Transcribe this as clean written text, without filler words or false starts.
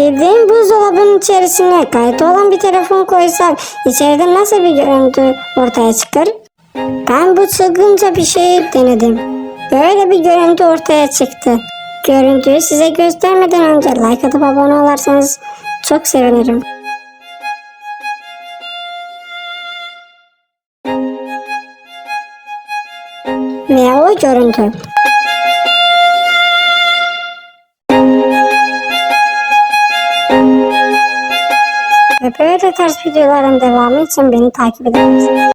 Bildiğin buzdolabının içerisine kayıt olan bir telefon koysak içeride nasıl bir görüntü ortaya çıkar? Ben bu çılgınca bir şeyi denedim. Böyle bir görüntü ortaya çıktı. Görüntüyü size göstermeden önce like atıp abone olursanız çok sevinirim. Ve o görüntü. Ve böyle tarz videoların devamı için beni takip ediniz.